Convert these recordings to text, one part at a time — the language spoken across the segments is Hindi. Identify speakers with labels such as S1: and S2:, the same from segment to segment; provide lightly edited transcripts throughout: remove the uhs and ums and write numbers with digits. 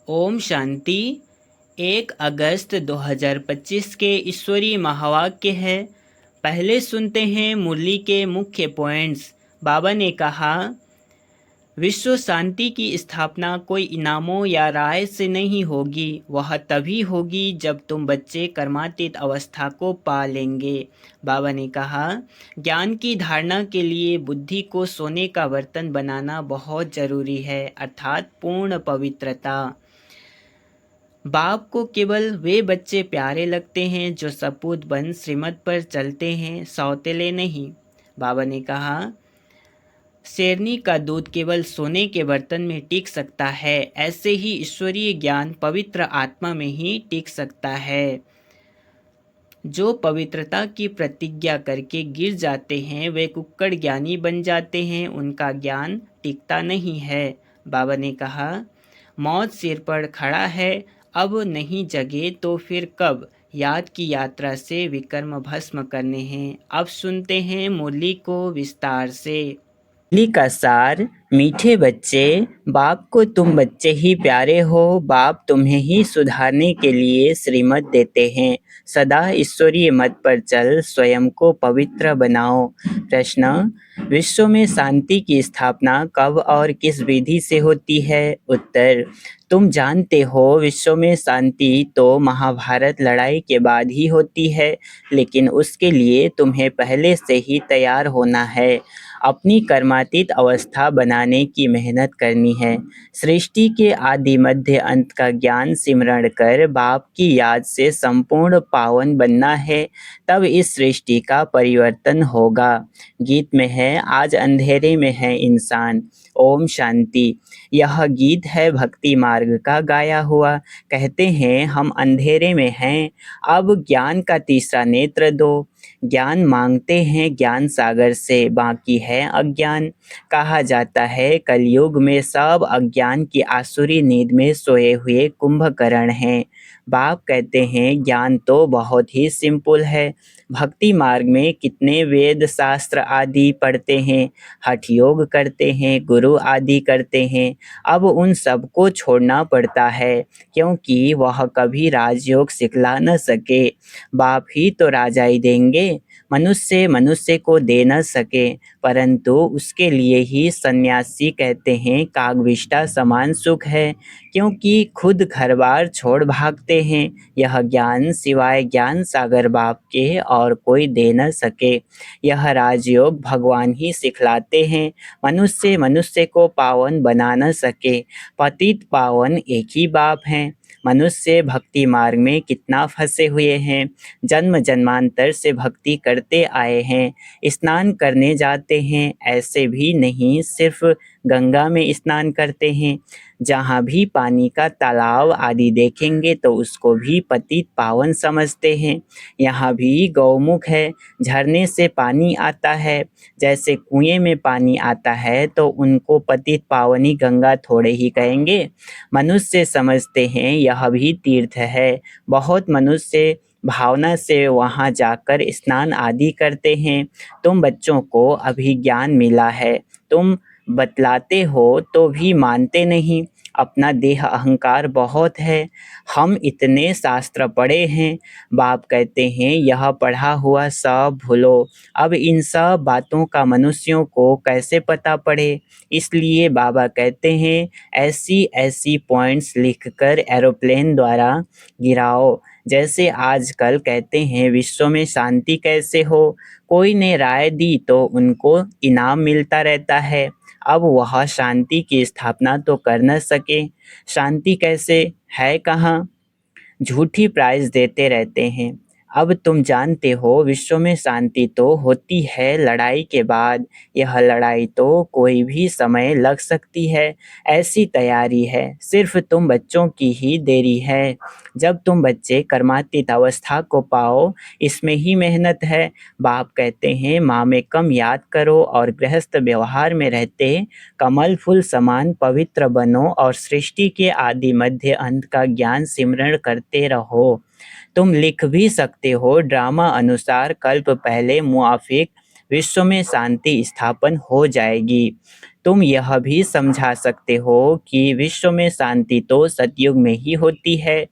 S1: ओम शांति। 1 अगस्त 2025 के ईश्वरीय महावाक्य है। पहले सुनते हैं मुरली के मुख्य पॉइंट्स। बाबा ने कहा, विश्व शांति की स्थापना कोई इनामों या राय से नहीं होगी। वह तभी होगी जब तुम बच्चे कर्मातीत अवस्था को पा लेंगे। बाबा ने कहा, ज्ञान की धारणा के लिए बुद्धि को सोने का बर्तन बनाना बहुत ज़रूरी है, अर्थात पूर्ण पवित्रता। बाप को केवल वे बच्चे प्यारे लगते हैं जो सपूत बन श्रीमत पर चलते हैं, सौतेले नहीं। बाबा ने कहा, शेरनी का दूध केवल सोने के बर्तन में टिक सकता है, ऐसे ही ईश्वरीय ज्ञान पवित्र आत्मा में ही टिक सकता है। जो पवित्रता की प्रतिज्ञा करके गिर जाते हैं वे कुक्कड़ ज्ञानी बन जाते हैं, उनका ज्ञान टिकता नहीं है। बाबा ने कहा, मौत सिर पर खड़ा है, अब नहीं जगे तो फिर कब। याद की यात्रा से विकर्म भस्म करने हैं। अब सुनते हैं मुरली को विस्तार से। मुरली का सार। मीठे बच्चे, बाप को तुम बच्चे ही प्यारे हो। बाप तुम्हें ही सुधारने के लिए श्रीमत देते हैं। सदा ईश्वरीय मत पर चल, स्वयं को पवित्र बनाओ। प्रश्न, विश्व में शांति की स्थापना कब और किस विधि से होती है? उत्तर, तुम जानते हो विश्व में शांति तो महाभारत लड़ाई के बाद ही होती है, लेकिन उसके लिए तुम्हें पहले से ही तैयार होना है। अपनी कर्मातीत अवस्था बनाने की मेहनत करनी है। सृष्टि के आदि मध्य अंत का ज्ञान सिमरण कर बाप की याद से संपूर्ण पावन बनना है, तब इस सृष्टि का परिवर्तन होगा। गीत में है, आज अंधेरे में है इंसान। ओम शांति। यह गीत है भक्ति मार्ग का गाया हुआ। कहते हैं, हम अंधेरे में हैं, अब ज्ञान का तीसरा नेत्र दो। ज्ञान मांगते हैं ज्ञान सागर से, बाकी है अज्ञान। कहा जाता है कलयुग में सब अज्ञान की आसुरी नींद में सोए हुए कुंभकर्ण हैं। बाप कहते हैं, ज्ञान तो बहुत ही सिंपल है। भक्ति मार्ग में कितने वेद शास्त्र आदि पढ़ते हैं, हठ योग करते हैं, गुरु आदि करते हैं। अब उन सब को छोड़ना पड़ता है, क्योंकि वह कभी राजयोग सिखला न सके। बाप ही तो राजाई देंगे, मनुष्य को दे न सके, परंतु उसके लिए ही सन्यासी कहते हैं कागविष्टा समान सुख है, क्योंकि खुद घर बार छोड़ भागते हैं। यह ज्ञान सिवाय ज्ञान सागर बाप के और कोई दे न सके। यह राजयोग भगवान ही सिखलाते हैं। मनुष्य को पावन बना न सके। पतित पावन एक ही बाप हैं। मनुष्य भक्ति मार्ग में कितना फंसे हुए हैं। जन्म जन्मांतर से भक्ति करते आए हैं, स्नान करने जाते हैं, ऐसे भी नहीं सिर्फ गंगा में स्नान करते हैं। जहाँ भी पानी का तालाब आदि देखेंगे तो उसको भी पतित पावन समझते हैं। यहाँ भी गौमुख है, झरने से पानी आता है। जैसे कुएं में पानी आता है तो उनको पतित पावनी गंगा थोड़े ही कहेंगे। मनुष्य समझते हैं यह भी तीर्थ है। बहुत मनुष्य भावना से वहाँ जाकर स्नान आदि करते हैं। तुम बच्चों को अभी ज्ञान मिला है, तुम बतलाते हो तो भी मानते नहीं। अपना देह अहंकार बहुत है। हम इतने शास्त्र पढ़े हैं। बाप कहते हैं, यह पढ़ा हुआ सब भूलो। अब इन सब बातों का मनुष्यों को कैसे पता पड़े? इसलिए बाबा कहते हैं, ऐसी ऐसी पॉइंट्स लिखकर एरोप्लेन द्वारा गिराओ। जैसे आजकल कहते हैं विश्व में शांति कैसे हो, कोई ने राय दी तो उनको इनाम मिलता रहता है। अब वह शांति की स्थापना तो कर न सके। शांति कैसे है कहाँ? झूठी प्राइज देते रहते हैं। अब तुम जानते हो विश्व में शांति तो होती है लड़ाई के बाद। यह लड़ाई तो कोई भी समय लग सकती है, ऐसी तैयारी है। सिर्फ तुम बच्चों की ही देरी है। जब तुम बच्चे कर्मातीत अवस्था को पाओ, इसमें ही मेहनत है। बाप कहते हैं, माँ में कम याद करो और गृहस्थ व्यवहार में रहते कमल फूल समान पवित्र बनो और सृष्टि के आदि मध्य अंत का ज्ञान सिमरण करते रहो। तुम लिख भी सकते हो, ड्रामा अनुसार कल्प पहले मुआफिक विश्व में शांति स्थापन हो जाएगी। तुम यह भी समझा सकते हो कि विश्व में शांति तो सतयुग में ही होती है।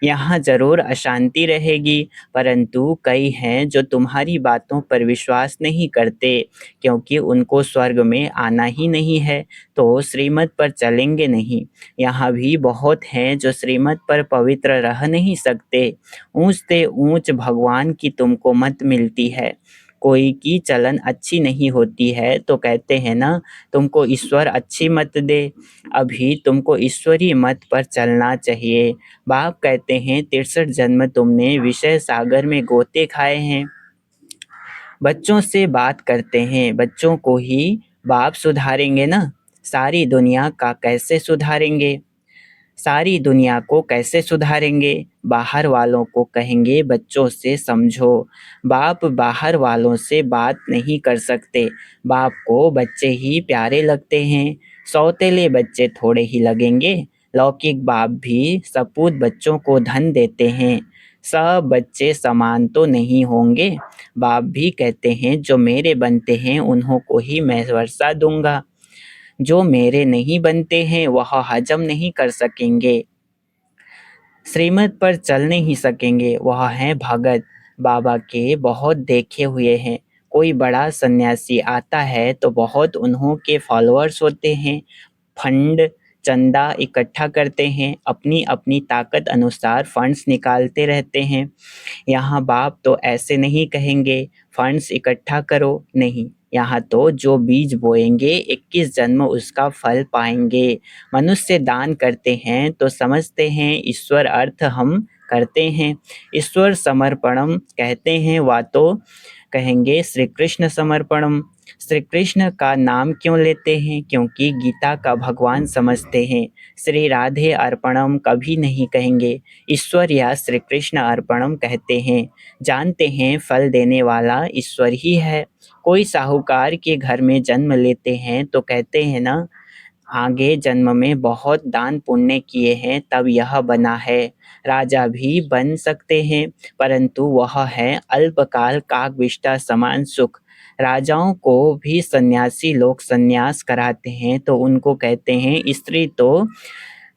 S1: यहाँ जरूर अशांति रहेगी, परंतु कई हैं जो तुम्हारी बातों पर विश्वास नहीं करते, क्योंकि उनको स्वर्ग में आना ही नहीं है, तो श्रीमत पर चलेंगे नहीं। यहाँ भी बहुत हैं जो श्रीमत पर पवित्र रह नहीं सकते। ऊंच से ऊंच भगवान की तुमको मत मिलती है। कोई की चलन अच्छी नहीं होती है तो कहते हैं ना, तुमको ईश्वर अच्छी मत दे। अभी तुमको ईश्वरी मत पर चलना चाहिए। बाप कहते हैं 63 जन्म तुमने विषय सागर में गोते खाए हैं। बच्चों से बात करते हैं, बच्चों को ही बाप सुधारेंगे ना। सारी दुनिया का कैसे सुधारेंगे? सारी दुनिया को कैसे सुधारेंगे? बाहर वालों को कहेंगे बच्चों से समझो। बाप बाहर वालों से बात नहीं कर सकते। बाप को बच्चे ही प्यारे लगते हैं। सौतेले बच्चे थोड़े ही लगेंगे। लौकिक बाप भी सपूत बच्चों को धन देते हैं। सब बच्चे समान तो नहीं होंगे। बाप भी कहते हैं जो मेरे बनते हैं उन्हों को ही मैं वर्षा दूंगा। जो मेरे नहीं बनते हैं वह हजम नहीं कर सकेंगे, श्रीमत पर चल नहीं सकेंगे। वह हैं भगत, बाबा के बहुत देखे हुए हैं। कोई बड़ा सन्यासी आता है तो बहुत उन्हों के फॉलोअर्स होते हैं। फंड चंदा इकट्ठा करते हैं, अपनी अपनी ताकत अनुसार फंड्स निकालते रहते हैं। यहाँ बाप तो ऐसे नहीं कहेंगे फंड्स इकट्ठा करो, नहीं। यहाँ तो जो बीज बोएंगे 21 जन्म उसका फल पाएंगे। मनुष्य दान करते हैं तो समझते हैं ईश्वर अर्थ हम करते हैं। ईश्वर समर्पणम कहते हैं वा तो कहेंगे श्री कृष्ण समर्पणम। श्री कृष्ण का नाम क्यों लेते हैं? क्योंकि गीता का भगवान समझते हैं। श्री राधे अर्पणम कभी नहीं कहेंगे, ईश्वर या श्री कृष्ण अर्पणम कहते हैं। जानते हैं फल देने वाला ईश्वर ही है। कोई साहूकार के घर में जन्म लेते हैं तो कहते हैं ना, आगे जन्म में बहुत दान पुण्य किए हैं तब यह बना है। राजा भी बन सकते हैं, परंतु वह है अल्पकाल काकविष्टा समान सुख। राजाओं को भी सन्यासी लोग सन्यास कराते हैं तो उनको कहते हैं स्त्री तो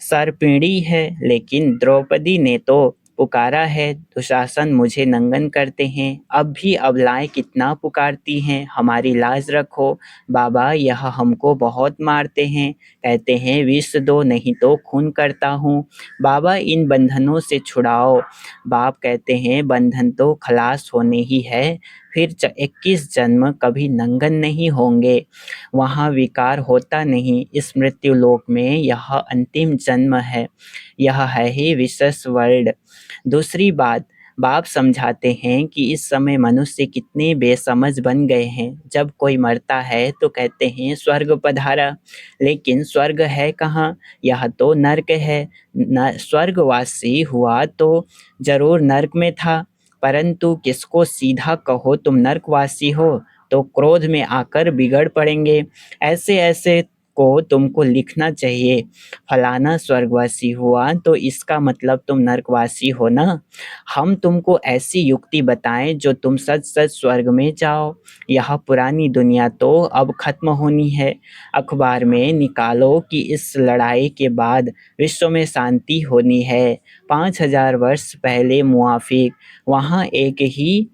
S1: सर्पिणी है, लेकिन द्रौपदी ने तो पुकारा है दुशासन मुझे नंगन करते हैं। अब भी अबलाएं कितना पुकारती हैं हमारी लाज रखो। बाबा यह हमको बहुत मारते हैं, कहते हैं विष दो नहीं तो खून करता हूँ। बाबा इन बंधनों से छुड़ाओ। बाप कहते हैं बंधन तो खलास होने ही है, फिर 21 जन्म कभी नंगन नहीं होंगे। वहाँ विकार होता नहीं। इस मृत्यु लोक में यह अंतिम जन्म है। यह है ही विशेष वर्ल्ड। दूसरी बात, बाप समझाते हैं कि इस समय मनुष्य कितने बेसमझ बन गए हैं। जब कोई मरता है तो कहते हैं स्वर्ग पधारा, लेकिन स्वर्ग है कहाँ? यह तो नर्क है। न स्वर्गवासी हुआ तो जरूर नर्क में था, परंतु किसको सीधा कहो तुम नर्कवासी हो तो क्रोध में आकर बिगड़ पड़ेंगे। ऐसे ऐसे को तुमको लिखना चाहिए। फलाना स्वर्गवासी हुआ तो इसका मतलब तुम नरकवासी हो ना। हम तुमको ऐसी युक्ति बताएं जो तुम सच सच स्वर्ग में जाओ। यह पुरानी दुनिया तो अब खत्म होनी है। अखबार में निकालो कि इस लड़ाई के बाद विश्व में शांति होनी है। 5000 वर्ष पहले मुआफिक वहाँ एक ही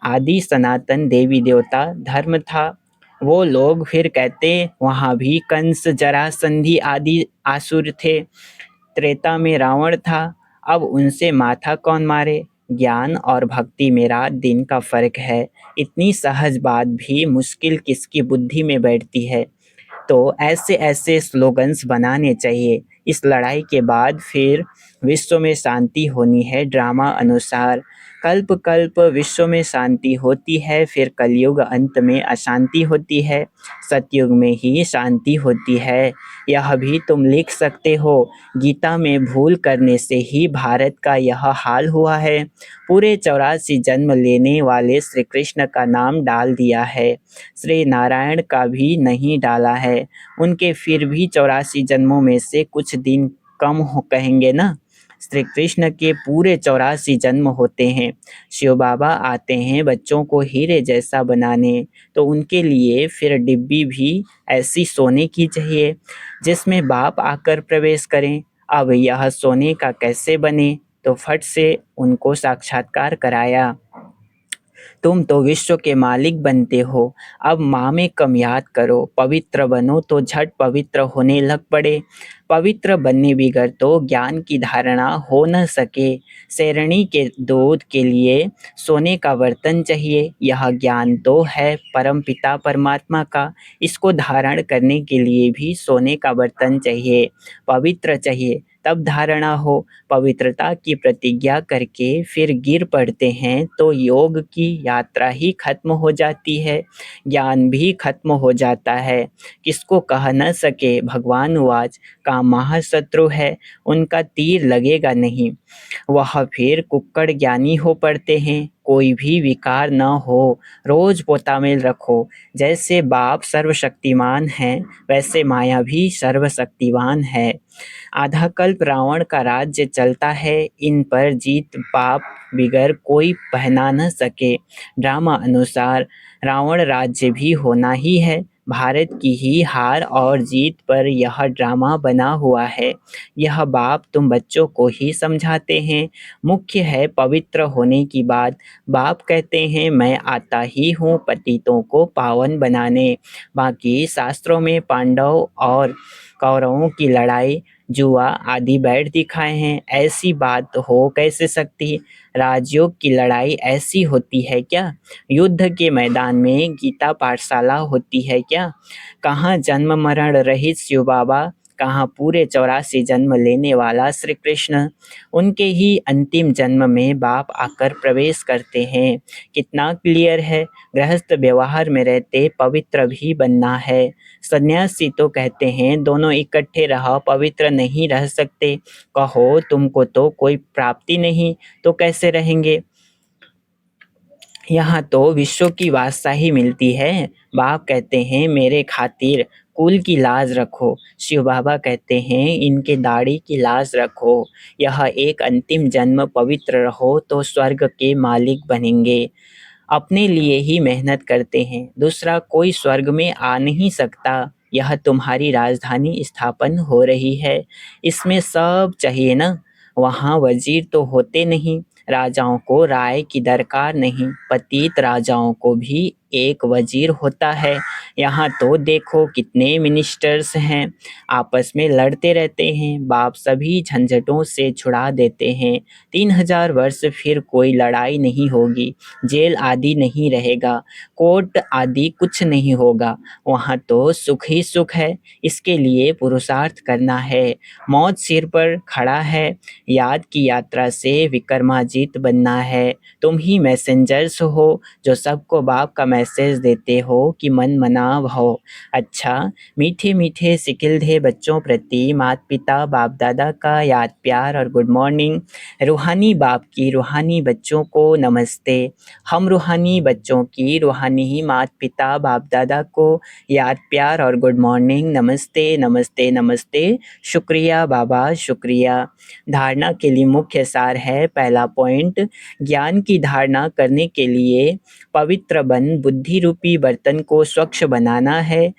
S1: आदि सनातन देवी देवता धर्म था। वो लोग फिर कहते वहाँ भी कंस जरासंधि आदि आसुर थे। त्रेता में रावण था। अब उनसे माथा कौन मारे? ज्ञान और भक्ति में रात दिन का फर्क है। इतनी सहज बात भी मुश्किल किसकी बुद्धि में बैठती है। तो ऐसे ऐसे स्लोगन्स बनाने चाहिए। इस लड़ाई के बाद फिर विश्व में शांति होनी है ड्रामा अनुसार। कल्प कल्प विश्व में शांति होती है, फिर कलयुग अंत में अशांति होती है, सतयुग में ही शांति होती है। यह भी तुम लिख सकते हो। गीता में भूल करने से ही भारत का यह हाल हुआ है। पूरे 84 जन्म लेने वाले श्री कृष्ण का नाम डाल दिया है, श्री नारायण का भी नहीं डाला है। उनके फिर भी 84 जन्मों में से कुछ दिन कम हो कहेंगे ना। श्री कृष्ण के पूरे 84 जन्म होते हैं। शिव बाबा आते हैं बच्चों को हीरे जैसा बनाने, तो उनके लिए फिर डिब्बी भी ऐसी सोने की चाहिए जिसमें बाप आकर प्रवेश करें। अब यह सोने का कैसे बने? तो फट से उनको साक्षात्कार कराया। तुम तो विश्व के मालिक बनते हो, अब माँ में कम याद करो, पवित्र बनो तो झट पवित्र होने लग पड़े। पवित्र बनने बिगर तो ज्ञान की धारणा हो न सके। शेरनी के दूध के लिए सोने का बर्तन चाहिए, यह ज्ञान तो है परम पिता परमात्मा का, इसको धारण करने के लिए भी सोने का बर्तन चाहिए, पवित्र चाहिए, तब धारणा हो। पवित्रता की प्रतिज्ञा करके फिर गिर पड़ते हैं तो योग की यात्रा ही खत्म हो जाती है, ज्ञान भी खत्म हो जाता है। किसको कह न सके भगवान वाच, का महाशत्रु है, उनका तीर लगेगा नहीं। वह फिर कुक्कड़ ज्ञानी हो पड़ते हैं, कोई भी विकार न हो, रोज पोतामेल रखो। जैसे बाप सर्वशक्तिमान हैं, वैसे माया भी सर्वशक्तिवान है। आधा कल्प रावण का राज्य चलता है, इन पर जीत पाप बिगर कोई पहना न सके। ड्रामा अनुसार रावण राज्य भी होना ही है, भारत की ही हार और जीत पर यह ड्रामा बना हुआ है। यह बाप तुम बच्चों को ही समझाते हैं। मुख्य है पवित्र होने की बात। बाप कहते हैं मैं आता ही हूँ पतितों को पावन बनाने। बाकी शास्त्रों में पांडव और कौरवों की लड़ाई, जुआ आदि बैठ दिखाए हैं, ऐसी बात हो कैसे सकती? राजयोग की लड़ाई ऐसी होती है क्या? युद्ध के मैदान में गीता पाठशाला होती है क्या? कहाँ जन्म मरण रहित शिव बाबा, कहाँ पूरे 84 जन्म लेने वाला श्री कृष्ण। उनके ही अंतिम जन्म में बाप आकर प्रवेश करते हैं। कितना क्लियर है, गृहस्थ व्यवहार में रहते पवित्र भी बनना है। सन्यासी तो कहते हैं दोनों इकट्ठे रह पवित्र नहीं रह सकते। कहो तुमको तो कोई प्राप्ति नहीं, तो कैसे रहेंगे? यहाँ तो विश्व की बादशाही मिलती है। बाप कहते हैं मेरे खातिर कुल की लाज रखो, शिव बाबा कहते हैं इनके दाढ़ी की लाज रखो। यह एक अंतिम जन्म पवित्र रहो तो स्वर्ग के मालिक बनेंगे। अपने लिए ही मेहनत करते हैं, दूसरा कोई स्वर्ग में आ नहीं सकता। यह तुम्हारी राजधानी स्थापन हो रही है, इसमें सब चाहिए ना। वहाँ वजीर तो होते नहीं, राजाओं को राय की दरकार नहीं, पतित राजाओं को भी एक वजीर होता है। यहाँ तो देखो कितने मिनिस्टर्स हैं, आपस में लड़ते रहते हैं। बाप सभी झंझटों से छुड़ा देते हैं। 3000 वर्ष फिर कोई लड़ाई नहीं होगी, जेल आदि नहीं रहेगा, कोर्ट आदि कुछ नहीं होगा। वहाँ तो सुख ही सुख है, इसके लिए पुरुषार्थ करना है। मौत सिर पर खड़ा है, याद की यात्रा से विक्रमाजीत बनना है। तुम ही मैसेंजर्स हो जो सबको बाप का मैसेज देते हो कि मन मनाव हो। अच्छा, मीठे मीठे सिकिलधे बच्चों प्रति माता पिता बाप दादा का याद प्यार और गुड मॉर्निंग। रूहानी बाप की रूहानी बच्चों को नमस्ते। हम रूहानी बच्चों की रूहानी ही माता पिता बाप दादा को याद प्यार और गुड मॉर्निंग, नमस्ते नमस्ते नमस्ते। शुक्रिया बाबा शुक्रिया। धारणा के लिए मुख्य सार है, पहला पॉइंट, ज्ञान की धारणा करने के लिए पवित्र बन बुद्धि रूपी बर्तन को स्वच्छ बनाना है,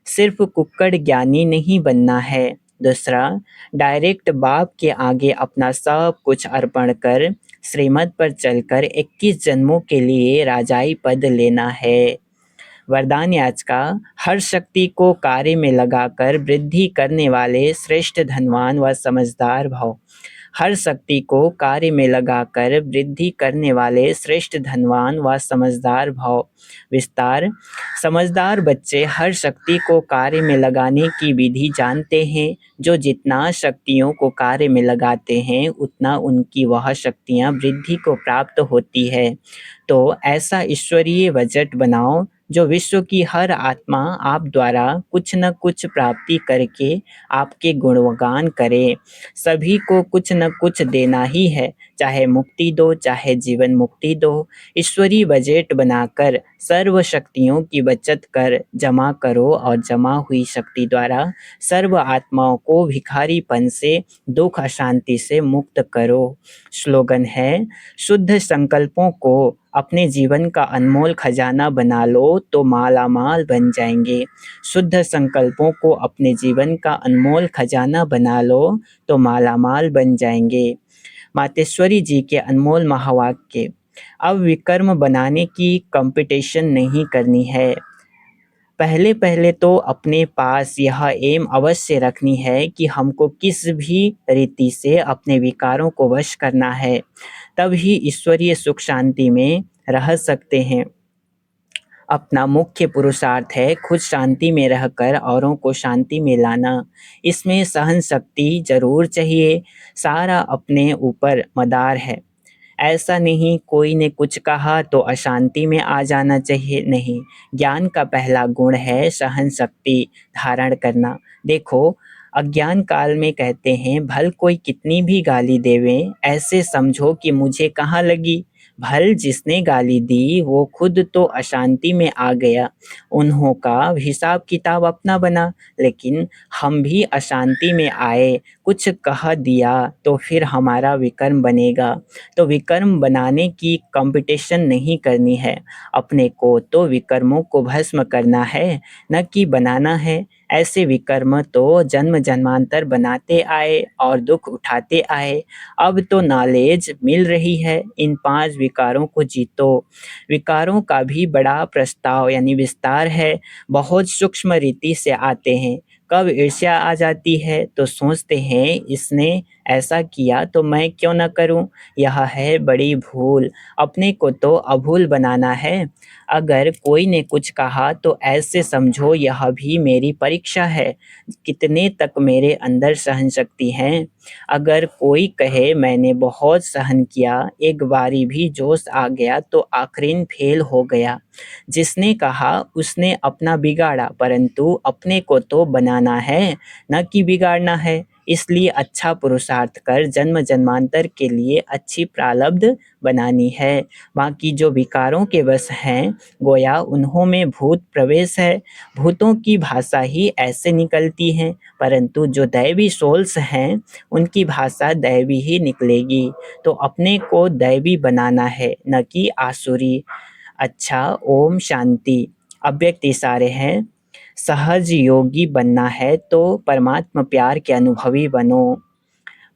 S1: सिर्फ कुक्कड़ ज्ञानी नहीं बनना है। दूसरा, डायरेक्ट बाप के आगे अपना सब कुछ अर्पण कर श्रीमत पर चलकर 21 जन्मों के लिए राजाई पद लेना है। वरदान आज का, हर शक्ति को कार्य में लगाकर वृद्धि करने वाले श्रेष्ठ धनवान व समझदार भव। हर शक्ति को कार्य में लगाकर वृद्धि करने वाले श्रेष्ठ धनवान व समझदार भव। विस्तार, समझदार बच्चे हर शक्ति को कार्य में लगाने की विधि जानते हैं। जो जितना शक्तियों को कार्य में लगाते हैं उतना उनकी वह शक्तियाँ वृद्धि को प्राप्त होती है। तो ऐसा ईश्वरीय बजट बनाओ जो विश्व की हर आत्मा आप द्वारा कुछ न कुछ प्राप्ति करके आपके गुणगान करे। सभी को कुछ न कुछ देना ही है, चाहे मुक्ति दो, चाहे जीवन मुक्ति दो। ईश्वरी बजट बनाकर सर्व शक्तियों की बचत कर जमा करो और जमा हुई शक्ति द्वारा सर्व आत्माओं को भिखारीपन से, दुख अशांति से मुक्त करो। स्लोगन है, शुद्ध संकल्पों को अपने जीवन का अनमोल खजाना बना लो तो मालामाल बन जाएंगे। शुद्ध संकल्पों को अपने जीवन का अनमोल खजाना बना लो तो मालामाल बन जाएंगे। मातेश्वरी जी के अनमोल महावाक्य। अब विकर्म बनाने की कंपटीशन नहीं करनी है। पहले पहले तो अपने पास यह एम अवश्य रखनी है कि हमको किस भी रीति से अपने विकारों को वश करना है, तब ही ईश्वरीय सुख शांति में रह सकते हैं। अपना मुख्य पुरुषार्थ है खुद शांति में रहकर औरों को शांति में लाना। इसमें सहन शक्ति जरूर चाहिए, सारा अपने ऊपर मदार है। ऐसा नहीं कोई ने कुछ कहा तो अशांति में आ जाना चाहिए, नहीं। ज्ञान का पहला गुण है सहन शक्ति धारण करना। देखो, अज्ञान काल में कहते हैं भल कोई कितनी भी गाली देवे, ऐसे समझो कि मुझे कहाँ लगी। भल जिसने गाली दी वो खुद तो अशांति में आ गया, उन्हों का हिसाब किताब अपना बना। लेकिन हम भी अशांति में आए, कुछ कह दिया तो फिर हमारा विकर्म बनेगा। तो विकर्म बनाने की कंपटीशन नहीं करनी है, अपने को तो विकर्मों को भस्म करना है, न कि बनाना है। ऐसे विकर्म तो जन्म जन्मांतर बनाते आए और दुख उठाते आए। अब तो नॉलेज मिल रही है, इन 5 विकारों को जीतो। विकारों का भी बड़ा प्रस्ताव यानी विस्तार है, बहुत सूक्ष्म रीति से आते हैं। कब ईर्ष्या आ जाती है तो सोचते हैं इसने ऐसा किया तो मैं क्यों न करूं। यह है बड़ी भूल, अपने को तो अभूल बनाना है। अगर कोई ने कुछ कहा तो ऐसे समझो यह भी मेरी परीक्षा है, कितने तक मेरे अंदर सहन शक्ति है। अगर कोई कहे मैंने बहुत सहन किया, एक बारी भी जोश आ गया तो आखिरीन फेल हो गया। जिसने कहा उसने अपना बिगाड़ा, परंतु अपने को तो बनाना है, न कि बिगाड़ना है। इसलिए अच्छा पुरुषार्थ कर जन्म जन्मांतर के लिए अच्छी प्रारब्ध बनानी है। बाकी जो विकारों के वश हैं, गोया उन्हों में भूत प्रवेश है। भूतों की भाषा ही ऐसे निकलती है, परंतु जो दैवी सोल्स हैं उनकी भाषा दैवी ही निकलेगी। तो अपने को दैवी बनाना है, न कि आसुरी। अच्छा, ओम शांति। अव्यक्त इशारे हैं, सहज योगी बनना है तो परमात्मा प्यार के अनुभवी बनो।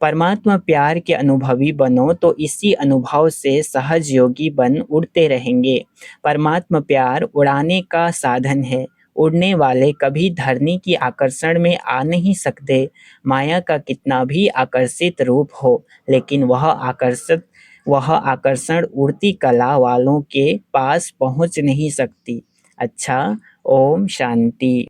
S1: परमात्मा प्यार के अनुभवी बनो तो इसी अनुभव से सहज योगी बन उड़ते रहेंगे। परमात्मा प्यार उड़ाने का साधन है, उड़ने वाले कभी धरनी की आकर्षण में आ नहीं सकते। माया का कितना भी आकर्षित रूप हो, लेकिन वह आकर्षण उड़ती कला वालों के पास पहुंच नहीं सकती। अच्छा, ओम शांति।